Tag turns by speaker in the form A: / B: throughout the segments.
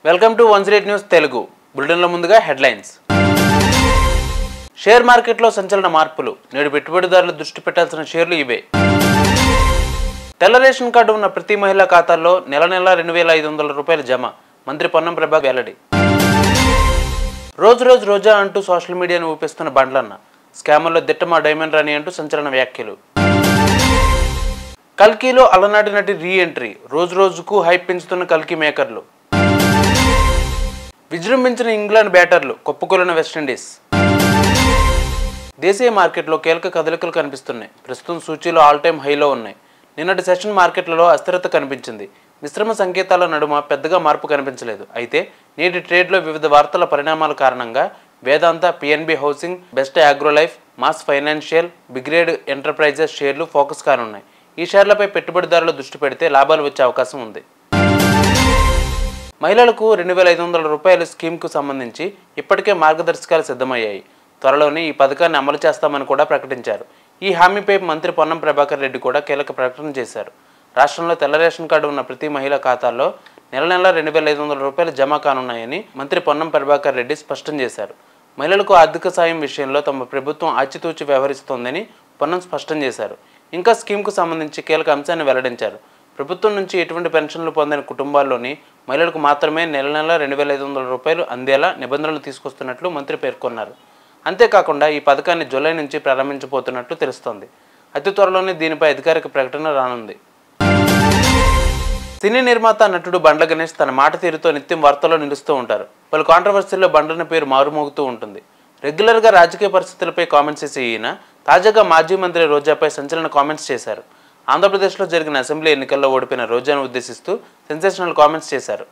A: Welcome to 108 news Telugu. బులెటిన్ల ముందుగా headlines. Share మార్కెట్లో సంచలన మార్పులు. నేడు పెట్టుబడిదారులు దృష్టి పెట్టాల్సిన షేర్లు ఇవే. తెల్ల రేషన్ కార్డు ఉన్న ప్రతి మహిళా ఖాతాల్లో నెల 2,500 రూపాయలు జమ. మంత్రి పొన్నం ప్రభాకర్ వెల్లడి. రోజు రోజా అంటూ సోషల్ మీడియాను ఊపిస్తున్న బండ్లన్న. స్కామర్లో దిట్టమా డైమండ్ రాణి అంటూ సంచలన వ్యాఖ్యలు. కల్కిలో అలనాటి నటి రీ ఎంట్రీ. రోజుకు హైప్ పెంచుతున్న కల్కి మేకర్లు. విజృంభించిన ఇంగ్లాండ్ బ్యాటర్లు, కుప్పకూలిన వెస్టిండీస్. దేశీయ మార్కెట్లో కీలక కదలికలు కనిపిస్తున్నాయి. ప్రస్తుతం సూచీలు ఆల్ టైమ్ హైలో ఉన్నాయి. నిన్నటి సెషన్ మార్కెట్లలో అస్థిరత కనిపించింది. మిశ్రమ సంకేతాల నడుమ పెద్దగా మార్పు కనిపించలేదు. అయితే నేటి ట్రేడ్లో వివిధ వార్తల పరిణామాల కారణంగా Vedanta, PNB housing, Best Agrolife, MAS Financial, Brigade Enterprises షేర్లు ఫోకస్ కానున్నాయి. ఈ షేర్లపై పెట్టుబడిదారులు దృష్టి పెడితే లాభాలు వచ్చే అవకాశం ఉంది. మహిళలకు 2,500 రూపాయల స్కీమ్కు సంబంధించి ఇప్పటికే మార్గదర్శకాలు సిద్ధమయ్యాయి. త్వరలోనే ఈ పథకాన్ని అమలు చేస్తామని కూడా ప్రకటించారు. ఈ హామీపై మంత్రి పొన్నం ప్రభాకర్ రెడ్డి కూడా కీలక ప్రకటన చేశారు. రాష్ట్రంలో తెల్ల రేషన్ కార్డు ఉన్న ప్రతి మహిళా ఖాతాల్లో నెల 2,500 రూపాయలు జమ కానున్నాయని మంత్రి పొన్నం ప్రభాకర్ రెడ్డి స్పష్టం చేశారు. మహిళలకు ఆర్థిక సాయం విషయంలో తమ ప్రభుత్వం ఆచితూచి వ్యవహరిస్తోందని పొన్నం స్పష్టం చేశారు. ఇంకా స్కీమ్కు సంబంధించి కీలక అంశాన్ని వెల్లడించారు. ప్రభుత్వం నుంచి ఎటువంటి పెన్షన్లు పొందని కుటుంబాల్లోని మహిళలకు మాత్రమే నెల 2,500 రూపాయలు అందేలా నిబంధనలు తీసుకొస్తున్నట్లు మంత్రి పేర్కొన్నారు. అంతేకాకుండా ఈ పథకాన్ని జూలై నుంచి ప్రారంభించబోతున్నట్లు తెలుస్తోంది. అతి త్వరలోనే దీనిపై అధికారిక ప్రకటన రానుంది. సినీ నిర్మాత, నటుడు బండ్ల గణేష్ తన మాట తీరుతో నిత్యం వార్తల్లో నిలుస్తూ ఉంటారు. పలు కాంట్రవర్సీల్లో బండ్లన పేరు మారుమోగుతూ ఉంటుంది. రెగ్యులర్గా రాజకీయ పరిస్థితులపై కామెంట్స్ చేసే ఈయన తాజాగా మాజీ మంత్రి రోజాపై సంచలన కామెంట్స్ చేశారు. ఆంధ్రప్రదేశ్లో జరిగిన అసెంబ్లీ ఎన్నికల్లో ఓడిపోయిన రోజాను ఉద్దేశిస్తూ సెన్సేషనల్ కామెంట్స్ చేశారు.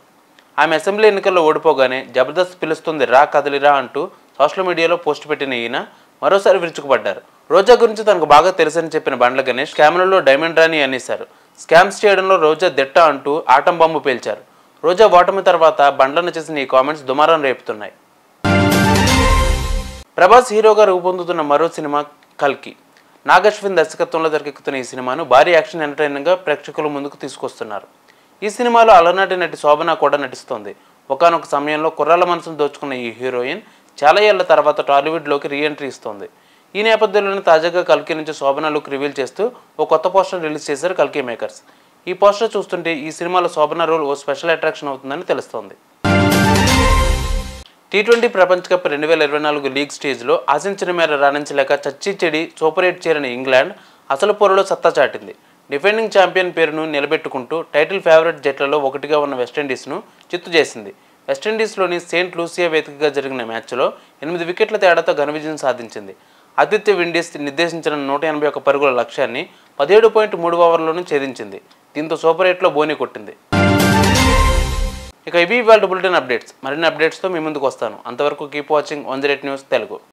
A: ఆమె అసెంబ్లీ ఎన్నికల్లో ఓడిపోగానే జబర్దస్త్ పిలుస్తుంది రా కదిలిరా అంటూ సోషల్ మీడియాలో పోస్ట్ పెట్టిన ఈయన మరోసారి విరుచుకుపడ్డారు. రోజా గురించి తనకు బాగా తెలుసని చెప్పిన బండ్ల గణేష్ స్కామ్లలో డైమండ్ రాణి అనేశారు. స్కామ్స్ చేయడంలో రోజా దిట్ట అంటూ ఆటం బాంబు పేల్చారు. రోజా ఓటమి తర్వాత బండ్లను చేసిన ఈ కామెంట్స్ దుమారం రేపుతున్నాయి. ప్రభాస్ హీరోగా రూపొందుతున్న మరో సినిమా కల్కి. నాగశ్విన్ దర్శకత్వంలో తెరకెక్కుతున్న ఈ సినిమాను భారీ యాక్షన్ ఎంటర్టైనర్గా ప్రేక్షకుల ముందుకు తీసుకొస్తున్నారు. ఈ సినిమాలో అలనాటి నటి శోభన కూడా నటిస్తోంది. ఒకానొక సమయంలో కుర్రాళ్ళ మనసును దోచుకున్న ఈ హీరోయిన్ చాలా ఏళ్ల తర్వాత టాలీవుడ్లోకి రీఎంట్రీ ఇస్తోంది. ఈ నేపథ్యంలోనే తాజాగా కల్కి నుంచి శోభన లుక్ రివీల్ చేస్తూ ఓ కొత్త పోస్టర్ రిలీజ్ చేశారు కల్కి మేకర్స్. ఈ పోస్టర్ చూస్తుంటే ఈ సినిమాలో శోభన రోల్ ఓ స్పెషల్ అట్రాక్షన్ అవుతుందని తెలుస్తోంది. T20 ప్రపంచ కప్ 2024 లీగ్ స్టేజ్లో ఆశించిన మేర రాణించలేక చచ్చి చెడి సూపర్ 8 చేరిన ఇంగ్లాండ్ అసలు పోరులో సత్తా చాటింది. డిఫెండింగ్ ఛాంపియన్ పేరును నిలబెట్టుకుంటూ టైటిల్ ఫేవరెట్ జట్లలో ఒకటిగా ఉన్న వెస్టిండీస్ను చిత్తు చేసింది. వెస్టిండీస్లోని సెయింట్ లూసియా వేదికగా జరిగిన మ్యాచ్లో 8 వికెట్ల తేడాతో ఘన విజయం సాధించింది. ఆతిథ్య విండీస్ నిర్దేశించిన 181 పరుగుల లక్ష్యాన్ని 17.3 ఓవర్లోనూ ఛేదించింది. దీంతో సూపర్ 8లో బోని కొట్టింది. ఇక ఇవి ఇవాళ బులెటిన్ అప్డేట్స్. మరిన్ని అప్డేట్స్తో మీ ముందుకు వస్తాను. అంతవరకు కీప్ వాచింగ్ 108 న్యూస్ తెలుగు.